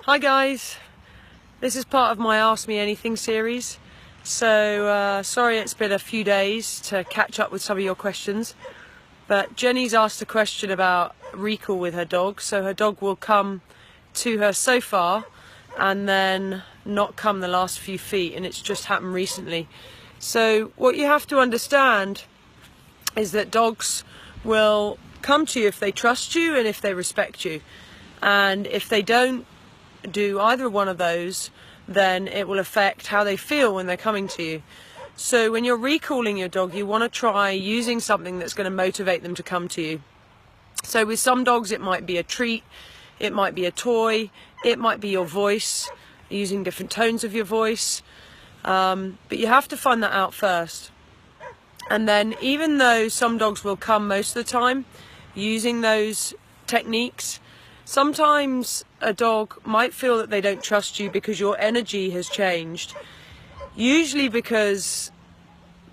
Hi guys, this is part of my Ask Me Anything series. So sorry it's been a few days to catch up with some of your questions, but Jenny's asked a question about recall with her dog. So her dog will come to her so far and then not come the last few feet, and it's just happened recently. So what you have to understand is that dogs will come to you if they trust you and if they respect you, and if they don't do either one of those, then it will affect how they feel when they're coming to you. So when you're recalling your dog, you want to try using something that's going to motivate them to come to you. So with some dogs it might be a treat, it might be a toy, it might be your voice, using different tones of your voice, but you have to find that out first. And then even though some dogs will come most of the time using those techniques, sometimes a dog might feel that they don't trust you because your energy has changed. Usually because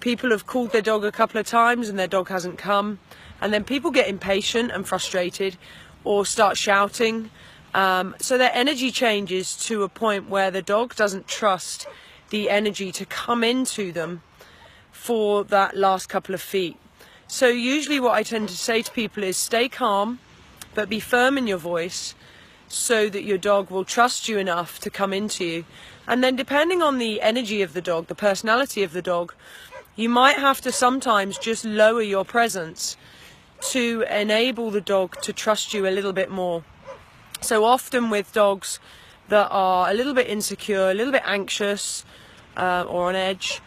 people have called their dog a couple of times and their dog hasn't come, and then people get impatient and frustrated or start shouting. So their energy changes to a point where the dog doesn't trust the energy to come into them for that last couple of feet. So usually what I tend to say to people is stay calm, but be firm in your voice so that your dog will trust you enough to come into you. And then depending on the energy of the dog, the personality of the dog, you might have to sometimes just lower your presence to enable the dog to trust you a little bit more. So often with dogs that are a little bit insecure, a little bit anxious, or on edge,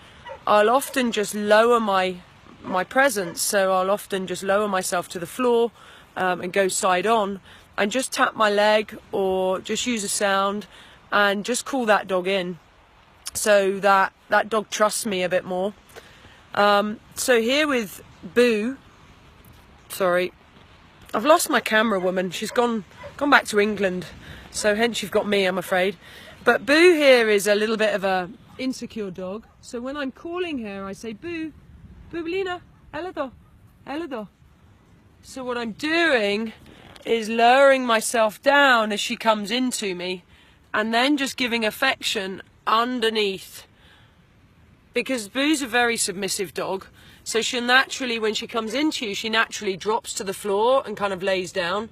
I'll often just lower my presence. So I'll often just lower myself to the floor and go side on and just tap my leg or just use a sound and just call that dog in so that that dog trusts me a bit more. So here with Boo, sorry, I've lost my camera woman, she's gone back to England, so hence you've got me, I'm afraid. But Boo here is a little bit of a insecure dog, so when I'm calling her I say Boo, Boobelina, Elado, Elado. So what I'm doing is lowering myself down as she comes into me and then just giving affection underneath, because Boo's a very submissive dog, so she'll naturally, when she comes into you, she naturally drops to the floor and kind of lays down.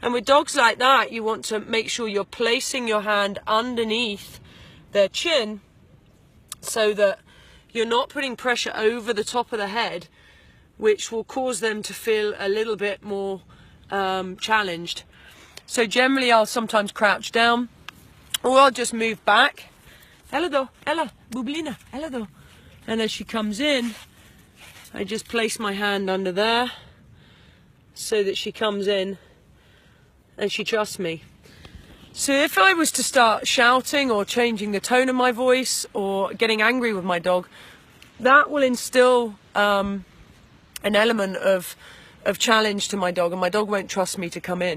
And with dogs like that, you want to make sure you're placing your hand underneath their chin so that you're not putting pressure over the top of the head, which will cause them to feel a little bit more challenged. So generally I'll sometimes crouch down, or I'll just move back. Elado, Ella, Boobelina, Elado. And as she comes in, I just place my hand under there so that she comes in and she trusts me. So if I was to start shouting or changing the tone of my voice or getting angry with my dog, that will instill an element of challenge to my dog, and my dog won't trust me to come in.